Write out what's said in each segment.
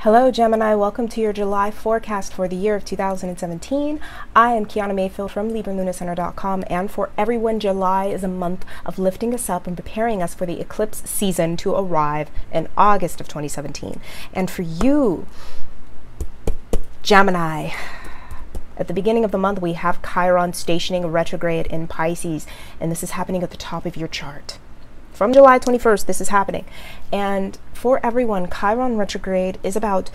Hello Gemini, welcome to your July forecast for the year of 2017. I am Kiana Mayfield from LibraLunaCenter.com, and for everyone, July is a month of lifting us up and preparing us for the eclipse season to arrive in August of 2017. And for you, Gemini, at the beginning of the month we have Chiron stationing retrograde in Pisces, and this is happening at the top of your chart. From July 21st, this is happening. And for everyone, Chiron retrograde is about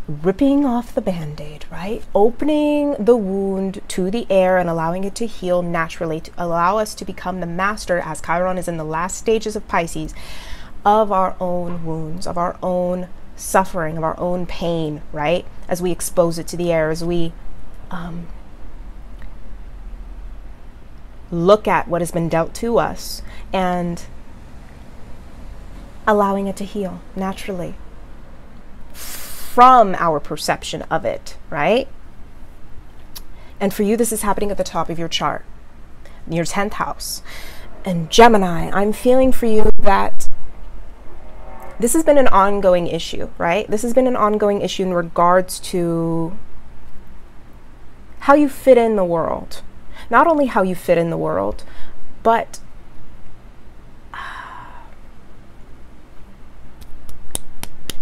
ripping off the band-aid, right? Opening the wound to the air and allowing it to heal naturally, to allow us to become the master, as Chiron is in the last stages of Pisces, of our own wounds, of our own suffering, of our own pain, right? As we expose it to the air, as we look at what has been dealt to us and allowing it to heal naturally from our perception of it, right? And for you, this is happening at the top of your chart, your 10th house. And Gemini, I'm feeling for you that this has been an ongoing issue, right? This has been an ongoing issue in regards to how you fit in the world. Not only how you fit in the world, but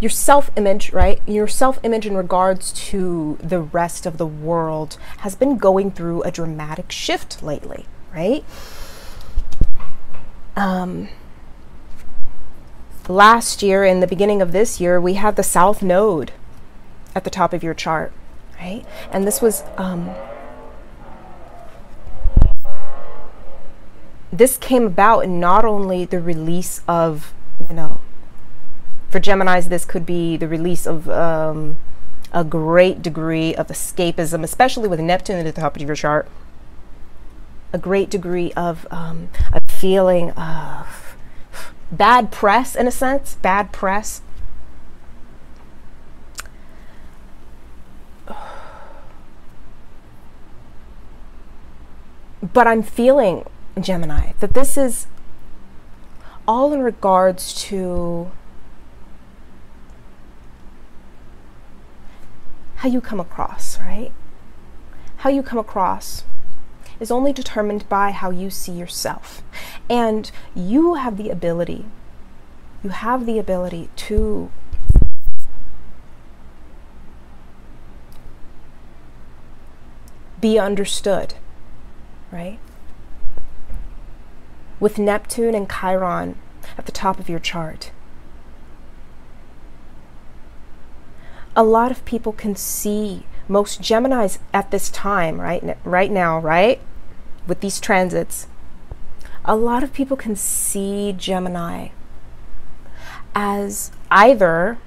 your self-image, right? Your self-image in regards to the rest of the world has been going through a dramatic shift lately, right? Last year, in the beginning of this year, we had the South Node at the top of your chart, right? And this was, this came about in not only the release of, you know, for Geminis, this could be the release of a great degree of escapism, especially with Neptune at the top of your chart. A great degree of a feeling of bad press, in a sense, bad press. But I'm feeling, Gemini, that this is all in regards to how you come across, right? How you come across is only determined by how you see yourself. And you have the ability to be understood, right? With Neptune and Chiron at the top of your chart, a lot of people can see, most Geminis at this time, right now, right, with these transits, a lot of people can see Gemini as either,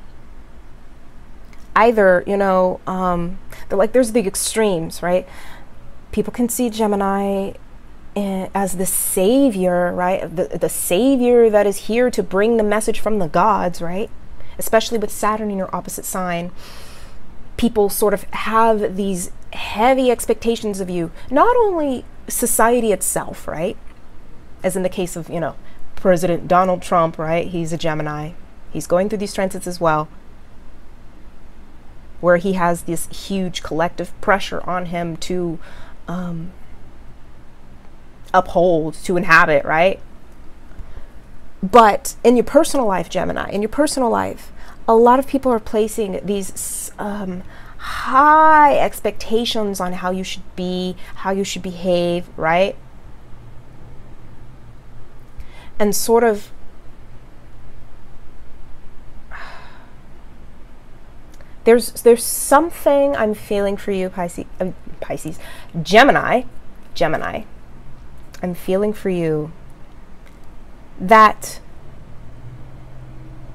you know, there's the extremes, right? People can see Gemini as the savior, right? The savior that is here to bring the message from the gods, right? Especially with Saturn in your opposite sign. People sort of have these heavy expectations of you, not only society itself, right? As in the case of, you know, President Donald Trump, right? He's a Gemini. He's going through these transits as well, where he has this huge collective pressure on him to uphold, to inhabit, right? But in your personal life, Gemini, in your personal life, a lot of people are placing these high expectations on how you should be, how you should behave, right? And sort of there's something I'm feeling for you, Gemini, I'm feeling for you that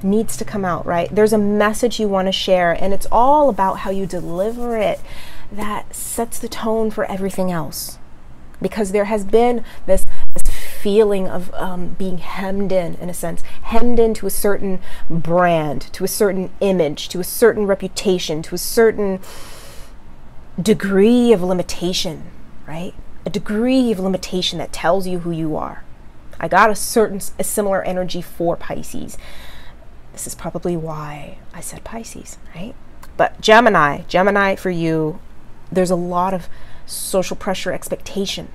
needs to come out, right? There's a message you want to share, and it's all about how you deliver it that sets the tone for everything else. Because there has been this feeling of being hemmed in a sense, hemmed into a certain brand, to a certain image, to a certain reputation, to a certain degree of limitation, right? A degree of limitation that tells you who you are. I got a similar energy for Pisces. This is probably why I said Pisces, right? But Gemini for you, there's a lot of social pressure, expectation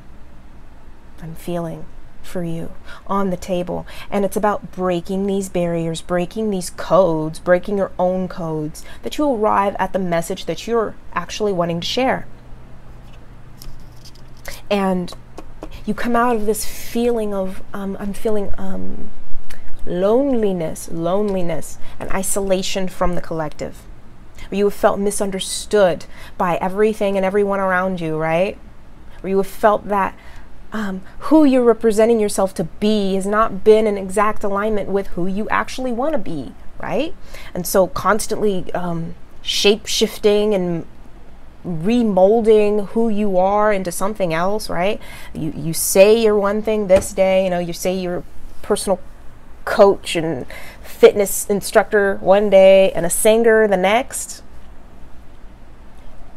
I'm feeling for you on the table. And it's about breaking these barriers, breaking these codes, breaking your own codes, that you arrive at the message that you're actually wanting to share. And you come out of this feeling of, I'm feeling loneliness and isolation from the collective. Where you have felt misunderstood by everything and everyone around you, right? Where you have felt that who you're representing yourself to be has not been in exact alignment with who you actually want to be, right? And so constantly shape-shifting and remolding who you are into something else, right? You say you're one thing this day, you know, you say you're a personal coach and fitness instructor one day and a singer the next.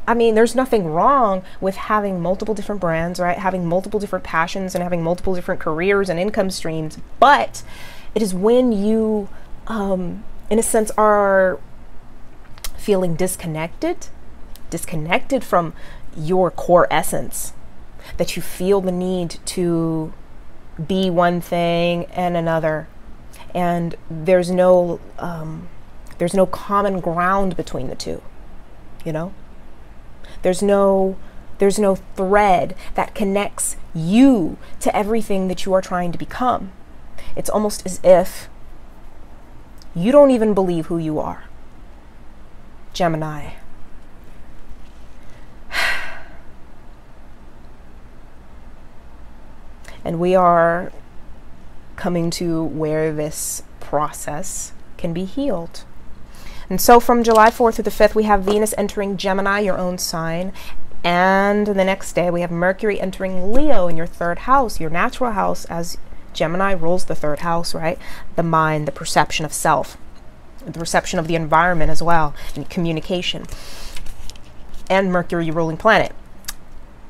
I mean, there's nothing wrong with having multiple different brands, right? Having multiple different passions and having multiple different careers and income streams. But it is when you, in a sense, are feeling disconnected from your core essence, that you feel the need to be one thing and another. And there's no common ground between the two, you know? There's no thread that connects you to everything that you are trying to become. It's almost as if you don't even believe who you are. Gemini. And we are coming to where this process can be healed. And so from July 4th through the 5th, we have Venus entering Gemini, your own sign. And the next day, we have Mercury entering Leo in your 3rd house, your natural house, as Gemini rules the 3rd house, right? The mind, the perception of self, the perception of the environment as well, and communication. And Mercury, your ruling planet.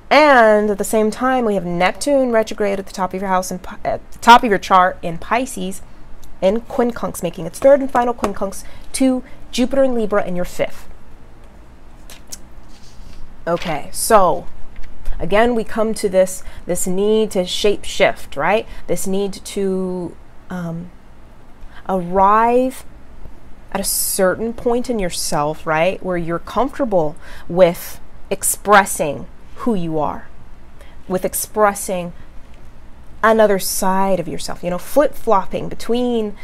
And at the same time, we have Neptune retrograde at the top of your house, and at the top of your chart in Pisces, in quincunx, making its 3rd and final quincunx to Jupiter in Libra in your 5th. Okay, so again, we come to this need to shape shift, right? This need to arrive at a certain point in yourself, right, where you're comfortable with expressing who you are, with expressing another side of yourself, you know, flip-flopping between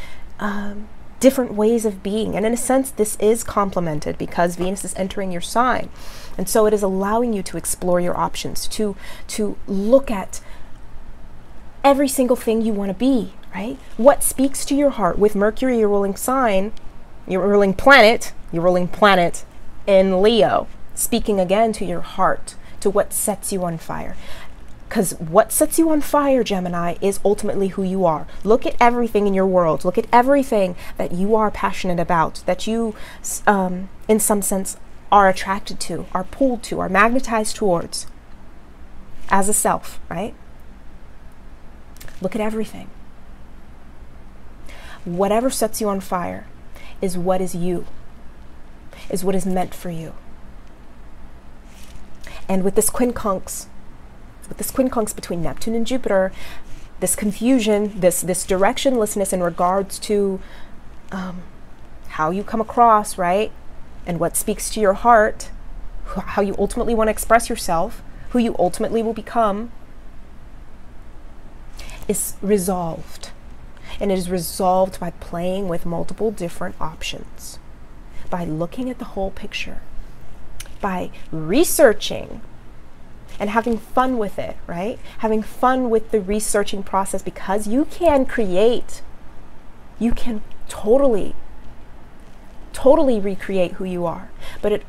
different ways of being. And in a sense, this is complemented because Venus is entering your sign. And so it is allowing you to explore your options, to look at every single thing you want to be, right? What speaks to your heart with Mercury, your ruling sign, your ruling planet in Leo, speaking again to your heart, to what sets you on fire. Because what sets you on fire, Gemini, is ultimately who you are. Look at everything in your world. Look at everything that you are passionate about, that you, in some sense, are attracted to, are pulled to, are magnetized towards as a self, right? Look at everything. Whatever sets you on fire is what is you, is what is meant for you. And with this quincunx between Neptune and Jupiter, this confusion, this directionlessness in regards to how you come across, right? And what speaks to your heart, how you ultimately want to express yourself, who you ultimately will become, is resolved. And it is resolved by playing with multiple different options, by looking at the whole picture, by researching and having fun with it, right? Having fun with the researching process, because you can create, you can totally recreate who you are. But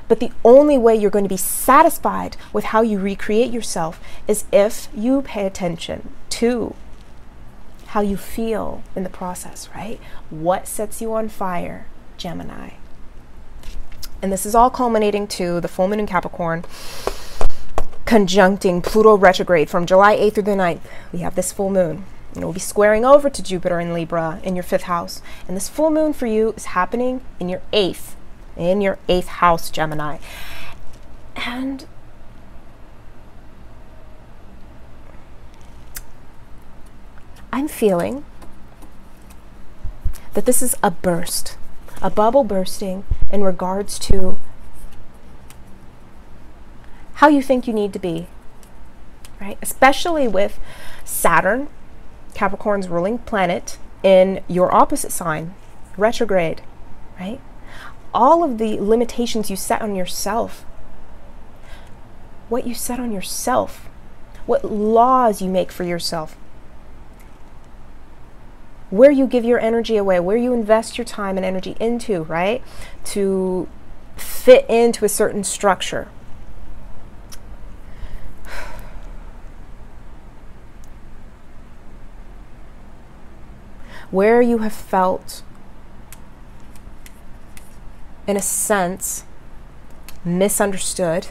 the only way you're going to be satisfied with how you recreate yourself is if you pay attention to how you feel in the process, right? What sets you on fire, Gemini? And this is all culminating to the full moon in Capricorn conjuncting Pluto retrograde from July 8th through the 9th. We have this full moon. And it will be squaring over to Jupiter in Libra in your 5th house. And this full moon for you is happening in your 8th in your 8th house, Gemini. And I'm feeling that this is a burst, a bubble bursting in regards to how you think you need to be, right? Especially with Saturn, Capricorn's ruling planet, in your opposite sign, retrograde, right? All of the limitations you set on yourself, what you set on yourself, what laws you make for yourself, where you give your energy away, where you invest your time and energy into, right? To fit into a certain structure. Where you have felt, in a sense, misunderstood,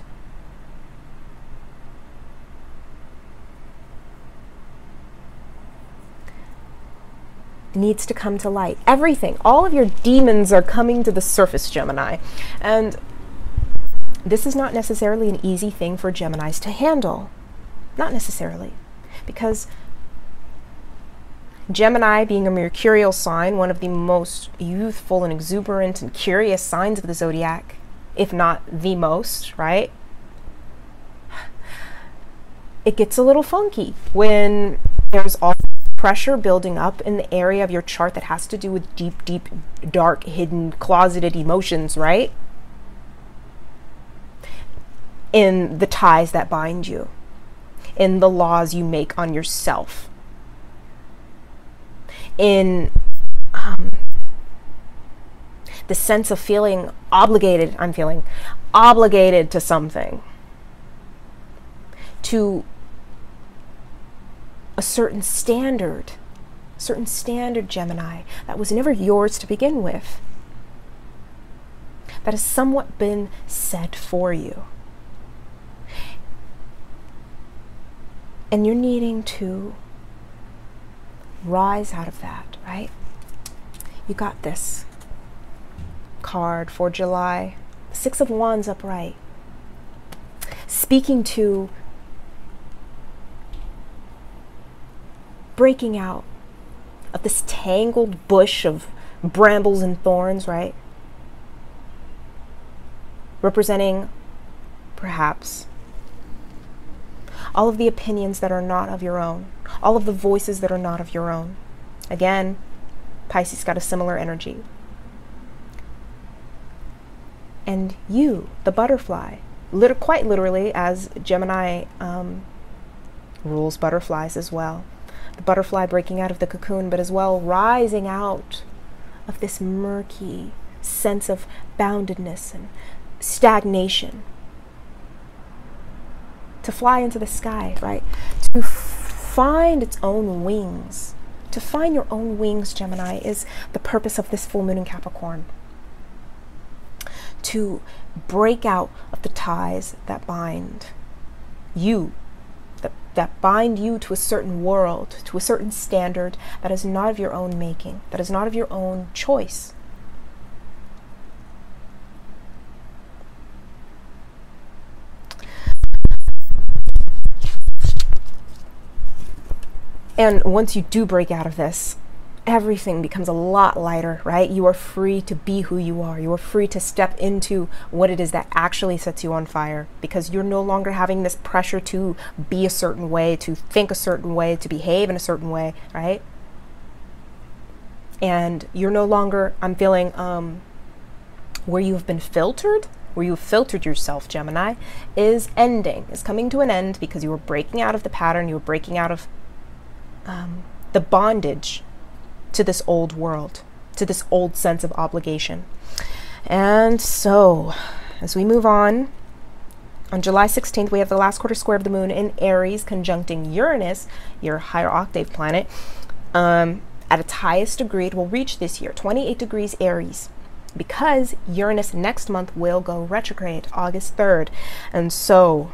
needs to come to light. Everything, all of your demons are coming to the surface, Gemini. And this is not necessarily an easy thing for Geminis to handle. Not necessarily. Because Gemini, being a mercurial sign, one of the most youthful and exuberant and curious signs of the zodiac, if not the most, right? It gets a little funky when there's all pressure building up in the area of your chart that has to do with deep, deep, dark, hidden, closeted emotions, right? In the ties that bind you, in the laws you make on yourself, in the sense of feeling obligated. I'm feeling obligated to something, to a certain standard, Gemini, that was never yours to begin with, that has somewhat been set for you. And you're needing to rise out of that, right? You got this card for July, 6 of Wands upright, speaking to breaking out of this tangled bush of brambles and thorns, right? Representing, perhaps, all of the opinions that are not of your own, all of the voices that are not of your own. Again, Pisces got a similar energy. And you, the butterfly, quite literally, as Gemini rules butterflies as well. The butterfly breaking out of the cocoon, but as well rising out of this murky sense of boundedness and stagnation, to fly into the sky, right? To find its own wings. To find your own wings, Gemini, is the purpose of this full moon in Capricorn. To break out of the ties that bind you, that bind you to a certain world, to a certain standard that is not of your own making, that is not of your own choice. And once you do break out of this, everything becomes a lot lighter, right? You are free to be who you are. You are free to step into what it is that actually sets you on fire, because you're no longer having this pressure to be a certain way, to think a certain way, to behave in a certain way, right? And you're no longer, I'm feeling, where you've been filtered, where you've filtered yourself, Gemini, is ending, is coming to an end, because you were breaking out of the pattern, you were breaking out of the bondage to this old world, to this old sense of obligation. And so, as we move on July 16th, we have the last quarter square of the moon in Aries conjuncting Uranus, your higher octave planet, at its highest degree it will reach this year, 28 degrees Aries, because Uranus next month will go retrograde, August 3rd. And so,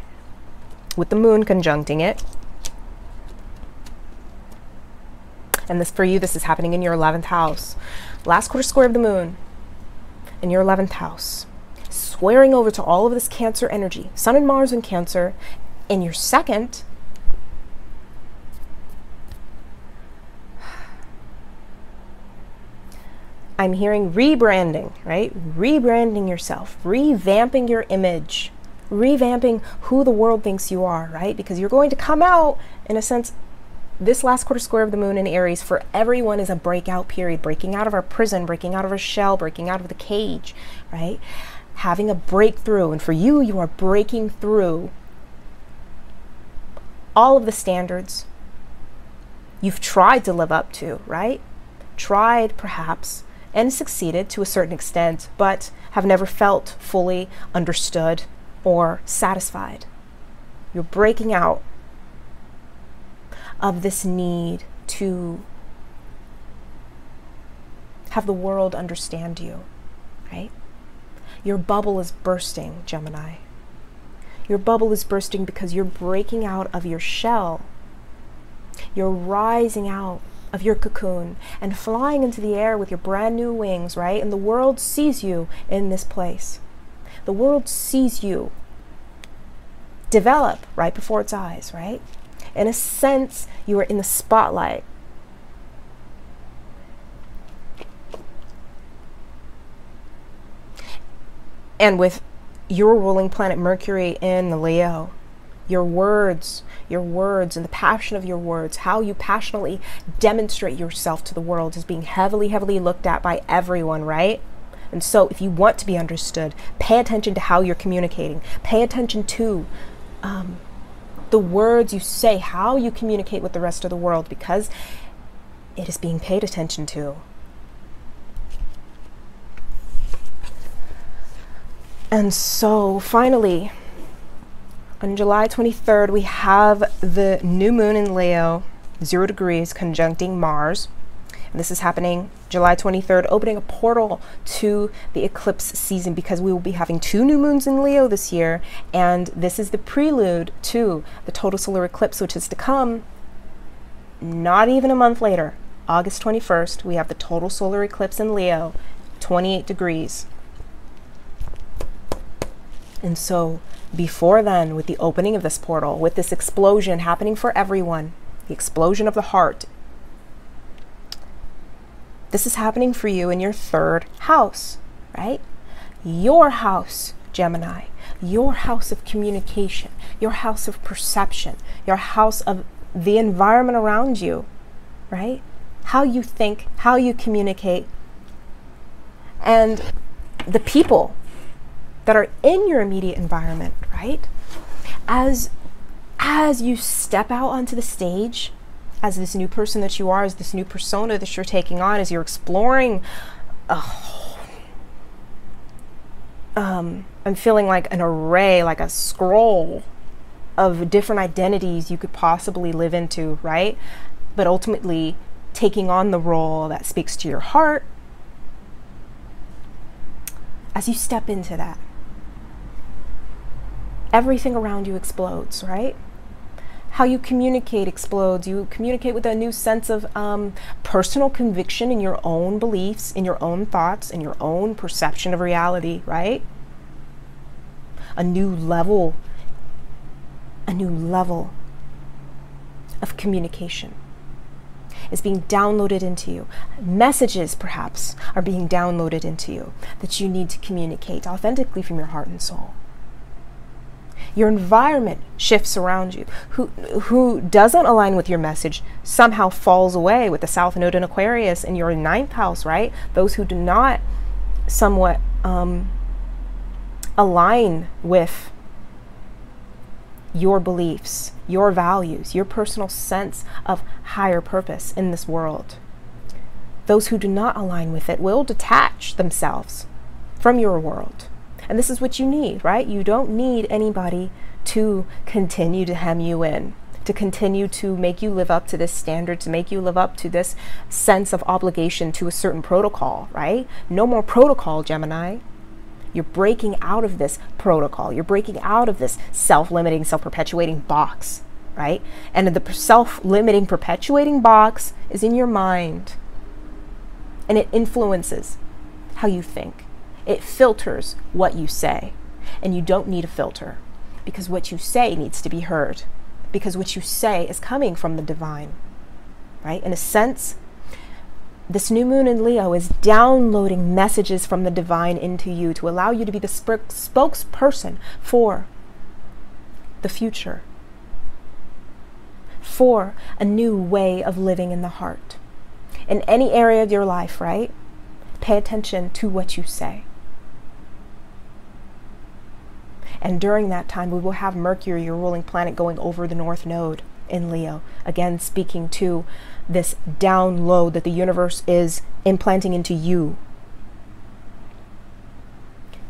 with the moon conjuncting it, and this for you, this is happening in your 11th house. Last quarter square of the moon in your 11th house, swearing over to all of this Cancer energy, Sun and Mars in Cancer. In your second, I'm hearing rebranding, right? Rebranding yourself, revamping your image, revamping who the world thinks you are, right? Because you're going to come out, in a sense, this last quarter square of the moon in Aries for everyone is a breakout period, breaking out of our prison, breaking out of our shell, breaking out of the cage, right? Having a breakthrough. And for you, you are breaking through all of the standards you've tried to live up to, right? Tried, perhaps, and succeeded to a certain extent, but have never felt fully understood or satisfied. You're breaking out of this need to have the world understand you, right? Your bubble is bursting, Gemini. Your bubble is bursting because you're breaking out of your shell. You're rising out of your cocoon and flying into the air with your brand new wings, right? And the world sees you in this place. The world sees you develop right before its eyes, right? In a sense, you are in the spotlight. And with your ruling planet Mercury in the Leo, your words and the passion of your words, how you passionately demonstrate yourself to the world is being heavily, heavily looked at by everyone, right? And so if you want to be understood, pay attention to how you're communicating. Pay attention to the words you say, how you communicate with the rest of the world, because it is being paid attention to. And so finally, on July 23rd, we have the new moon in Leo, 0 degrees, conjuncting Mars. And this is happening July 23rd, opening a portal to the eclipse season, because we will be having 2 new moons in Leo this year. And this is the prelude to the total solar eclipse, which is to come not even a month later. August 21st, we have the total solar eclipse in Leo, 28 degrees. And so before then, with the opening of this portal, with this explosion happening for everyone, the explosion of the heart, this is happening for you in your 3rd house, right? Your house, Gemini, your house of communication, your house of perception, your house of the environment around you, right? How you think, how you communicate, and the people that are in your immediate environment, right? As you step out onto the stage, as this new person that you are, as this new persona that you're taking on, as you're exploring, I'm feeling like an array, like a scroll of different identities you could possibly live into, right? But ultimately taking on the role that speaks to your heart. As you step into that, everything around you explodes, right? How you communicate explodes. You communicate with a new sense of personal conviction in your own beliefs, in your own thoughts, in your own perception of reality, right? A new level of communication is being downloaded into you. Messages, perhaps, are being downloaded into you that you need to communicate authentically from your heart and soul. Your environment shifts around you. Who doesn't align with your message somehow falls away with the South Node in Aquarius in your 9th house, right? Those who do not somewhat align with your beliefs, your values, your personal sense of higher purpose in this world. Those who do not align with it will detach themselves from your world. And this is what you need, right? You don't need anybody to continue to hem you in, to continue to make you live up to this standard, to make you live up to this sense of obligation to a certain protocol, right? No more protocol, Gemini. You're breaking out of this protocol. You're breaking out of this self-limiting, self-perpetuating box, right? And the self-limiting, perpetuating box is in your mind. And it influences how you think. It filters what you say. And you don't need a filter, because what you say needs to be heard, because what you say is coming from the divine, right? In a sense, this new moon in Leo is downloading messages from the divine into you to allow you to be the spokesperson for the future, for a new way of living in the heart. In any area of your life, right? Pay attention to what you say. And during that time, we will have Mercury, your ruling planet, going over the North Node in Leo. Again, speaking to this download that the universe is implanting into you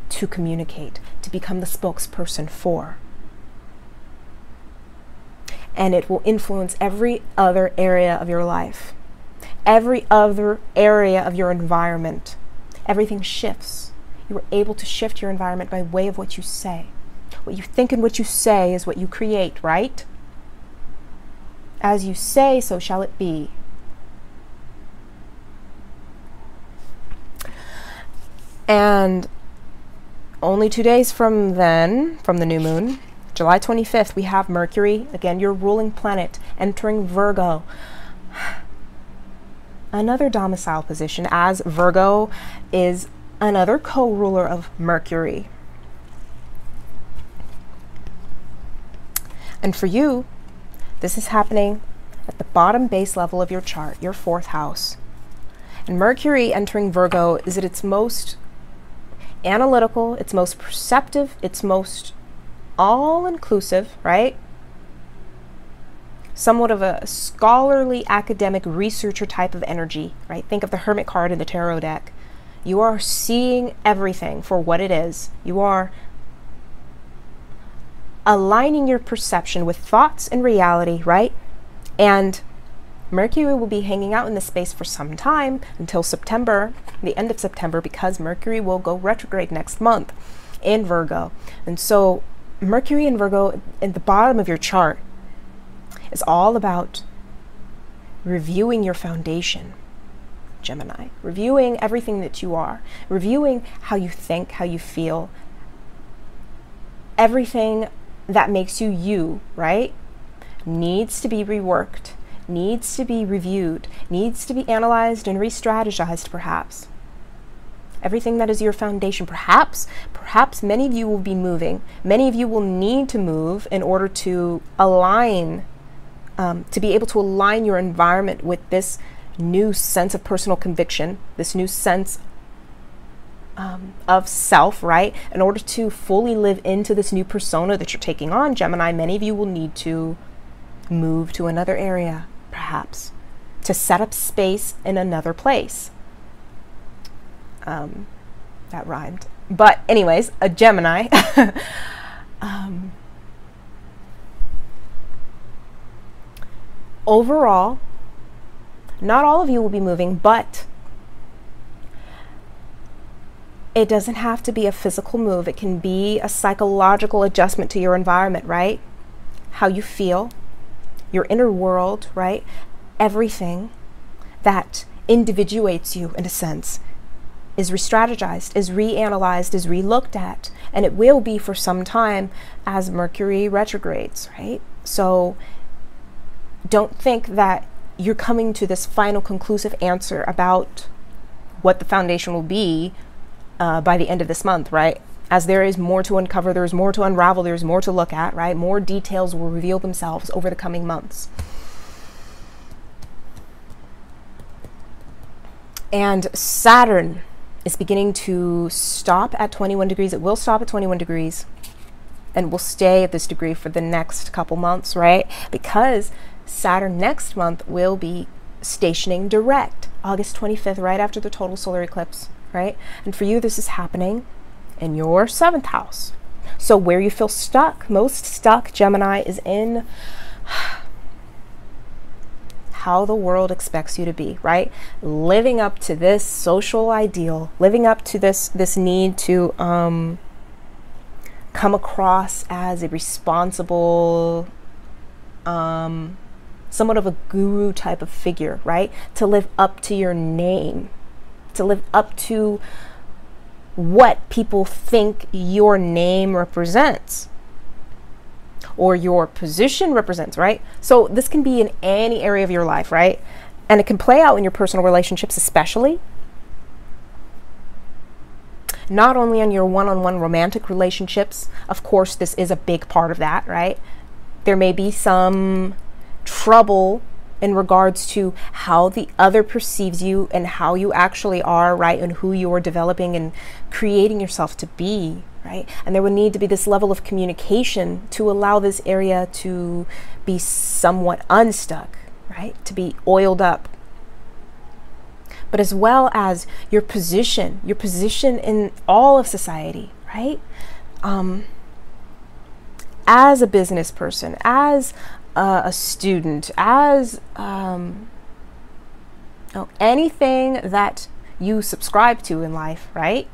to communicate, to become the spokesperson for. And it will influence every other area of your life, every other area of your environment. Everything shifts. You are able to shift your environment by way of what you say. What you think and what you say is what you create, right? As you say, so shall it be. And only 2 days from then, from the new moon, July 25th, we have Mercury, again, your ruling planet, entering Virgo. Another domicile position, as Virgo is another co-ruler of Mercury. And for you, this is happening at the bottom base level of your chart, your 4th house. And Mercury entering Virgo is at its most analytical, its most perceptive, its most all-inclusive, right? Somewhat of a scholarly, academic, researcher type of energy, right? Think of the Hermit card in the tarot deck. You are seeing everything for what it is. You are aligning your perception with thoughts and reality, right? And Mercury will be hanging out in this space for some time until September, the end of September, because Mercury will go retrograde next month in Virgo. And so Mercury in Virgo at the bottom of your chart is all about reviewing your foundation, Gemini, reviewing everything that you are, reviewing how you think, how you feel, everything that makes you you, right? Needs to be reworked, needs to be reviewed, needs to be analyzed and re-strategized, perhaps. Everything that is your foundation, perhaps many of you will be moving. Many of you will need to move in order to align, to be able to align your environment with this new sense of personal conviction, this new sense of self, right? In order to fully live into this new persona that you're taking on, Gemini, many of you will need to move to another area, perhaps, to set up space in another place. That rhymed. But anyways, a Gemini. Overall, not all of you will be moving, but it doesn't have to be a physical move. It can be a psychological adjustment to your environment, right? How you feel, your inner world, right? Everything that individuates you, in a sense, is re-strategized, is reanalyzed, is re-looked at. And it will be for some time as Mercury retrogrades, right? So don't think that you're coming to this final conclusive answer about what the foundation will be by the end of this month, right? As there is more to uncover, there's more to unravel, there's more to look at, right? More details will reveal themselves over the coming months. And Saturn is beginning to stop at 21 degrees. It will stop at 21 degrees and will stay at this degree for the next couple months, right? Because Saturn next month will be stationing direct, August 25th, right after the total solar eclipse, right? And for you, this is happening in your 7th house. So where you feel stuck, most stuck, Gemini, is in how the world expects you to be, right? Living up to this social ideal, living up to this need to come across as a responsible, somewhat of a guru type of figure, right? To live up to your name, to live up to what people think your name represents or your position represents, right? So this can be in any area of your life, right? And it can play out in your personal relationships, especially. Not only on your one-on-one romantic relationships. Of course, this is a big part of that, right? There may be some trouble in regards to how the other perceives you and how you actually are, right? And who you are developing and creating yourself to be, right? And there would need to be this level of communication to allow this area to be somewhat unstuck, right? To be oiled up. But as well as your position in all of society, right? As a business person, as a student, as anything that you subscribe to in life, right?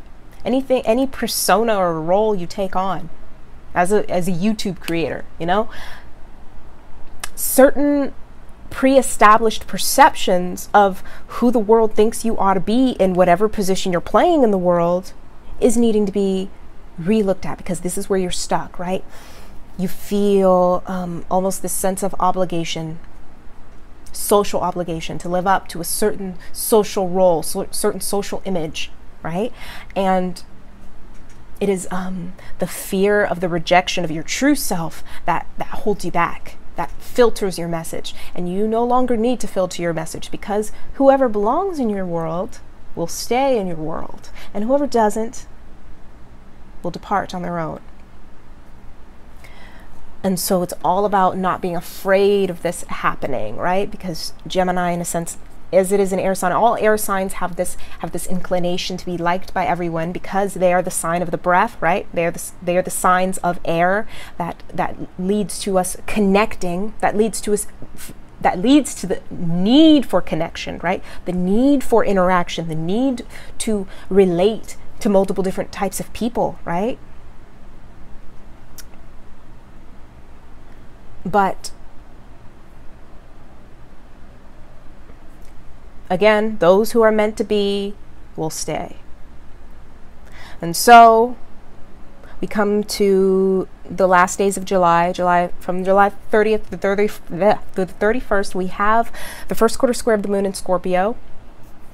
Anything, any persona or role you take on as a YouTube creator, you know, certain pre-established perceptions of who the world thinks you ought to be in whatever position you're playing in the world is needing to be re-looked at, because this is where you're stuck, right? You feel almost this sense of obligation, social obligation, to live up to a certain social role, certain social image, right? And it is the fear of the rejection of your true self that holds you back, that filters your message. And you no longer need to filter your message, because whoever belongs in your world will stay in your world, and whoever doesn't will depart on their own. And so it's all about not being afraid of this happening, right? Because Gemini, in a sense, as it is an air sign, all air signs have this inclination to be liked by everyone, because they are the sign of the breath, right? They are the signs of air that leads to us connecting, that leads to the need for connection, right? The need for interaction, the need to relate to multiple different types of people, right? But again, those who are meant to be will stay. And so we come to the last days of July, from July 30th to the 31st, we have the first quarter square of the moon in Scorpio,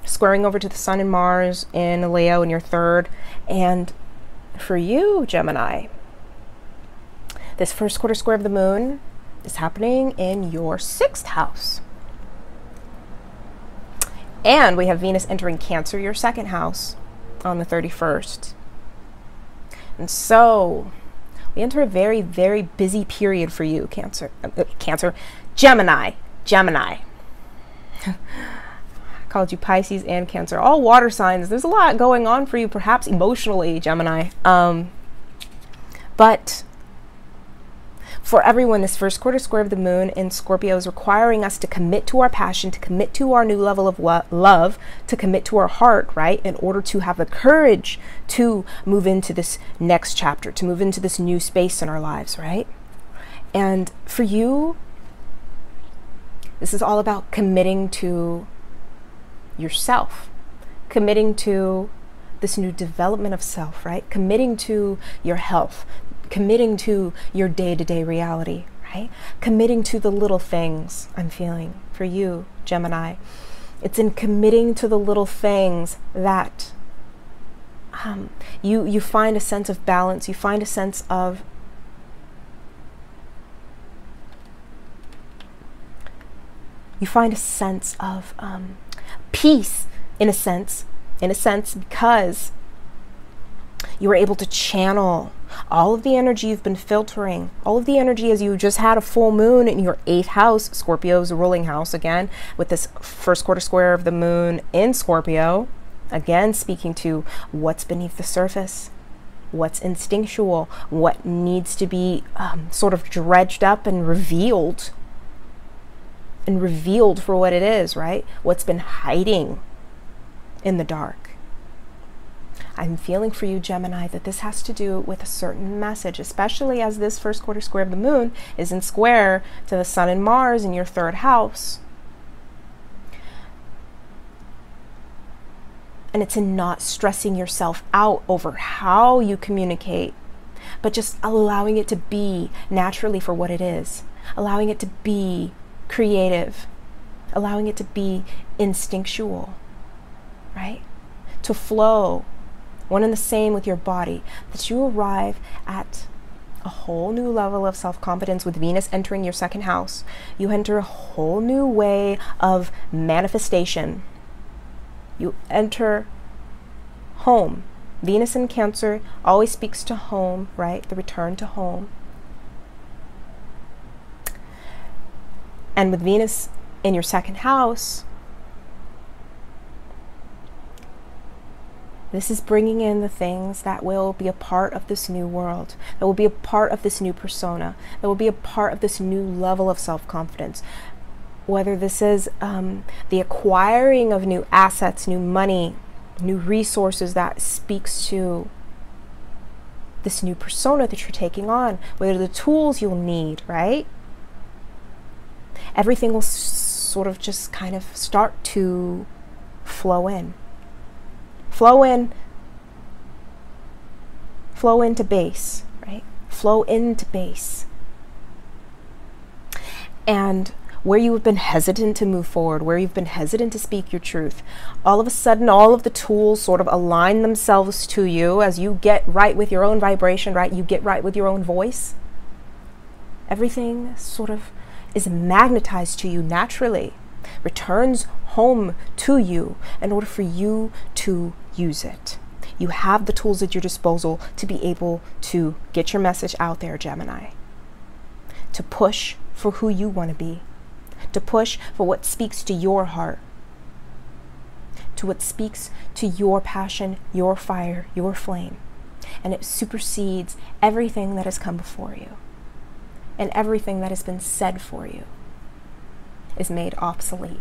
squaring over to the sun and Mars in Leo in your third. And for you, Gemini, this first quarter square of the moon is happening in your sixth house. And we have Venus entering Cancer, your second house, on the 31st. And so we enter a very, very busy period for you, Gemini. I called you Pisces and Cancer, all water signs. There's a lot going on for you, perhaps emotionally, Gemini. But for everyone, this first quarter square of the moon in Scorpio is requiring us to commit to our passion, to commit to our new level of love, to commit to our heart, right? In order to have the courage to move into this next chapter, to move into this new space in our lives, right? And for you, this is all about committing to yourself, committing to this new development of self, right? Committing to your health, committing to your day-to-day reality, right? Committing to the little things. I'm feeling for you, Gemini. It's in committing to the little things that you find a sense of balance. You find a sense of peace, in a sense, because you were able to channel all of the energy you've been filtering, all of the energy as you just had a full moon in your 8th house. Scorpio's ruling house, again, with this first quarter square of the moon in Scorpio, again, speaking to what's beneath the surface, what's instinctual, what needs to be sort of dredged up and revealed for what it is, right? What's been hiding in the dark. I'm feeling for you, Gemini, that this has to do with a certain message, especially as this first quarter square of the moon is in square to the sun and Mars in your 3rd house. And it's in not stressing yourself out over how you communicate, but just allowing it to be naturally for what it is, allowing it to be creative, allowing it to be instinctual, right? To flow, one and the same with your body, that you arrive at a whole new level of self-confidence with Venus entering your second house. You enter a whole new way of manifestation. You enter home. Venus in Cancer always speaks to home, right? The return to home. And with Venus in your second house, this is bringing in the things that will be a part of this new world, that will be a part of this new persona, that will be a part of this new level of self-confidence. Whether this is the acquiring of new assets, new money, new resources that speaks to this new persona that you're taking on, whether the tools you'll need, right? Everything will sort of just kind of start to flow in. Flow in. Flow into base, right? Flow into base. And where you have been hesitant to move forward, where you've been hesitant to speak your truth, all of a sudden, all of the tools sort of align themselves to you as you get right with your own vibration, right? You get right with your own voice. Everything sort of is magnetized to you naturally, returns home to you in order for you to use it. You have the tools at your disposal to be able to get your message out there, Gemini, to push for who you want to be, to push for what speaks to your heart, to what speaks to your passion, your fire, your flame. And it supersedes everything that has come before you. And everything that has been said for you is made obsolete.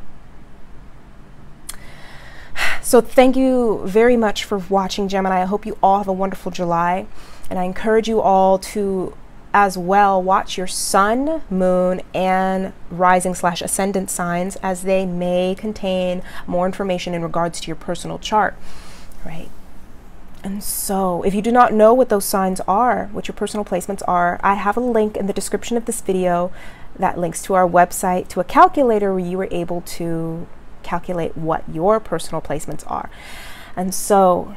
So thank you very much for watching, Gemini. I hope you all have a wonderful July. And I encourage you all to as well watch your sun, moon, and rising/ascendant signs, as they may contain more information in regards to your personal chart, right? And so if you do not know what those signs are, what your personal placements are, I have a link in the description of this video that links to our website, to a calculator where you are able to calculate what your personal placements are. And so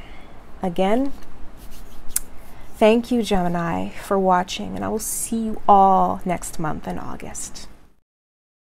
again, thank you, Gemini, for watching, and I will see you all next month in August.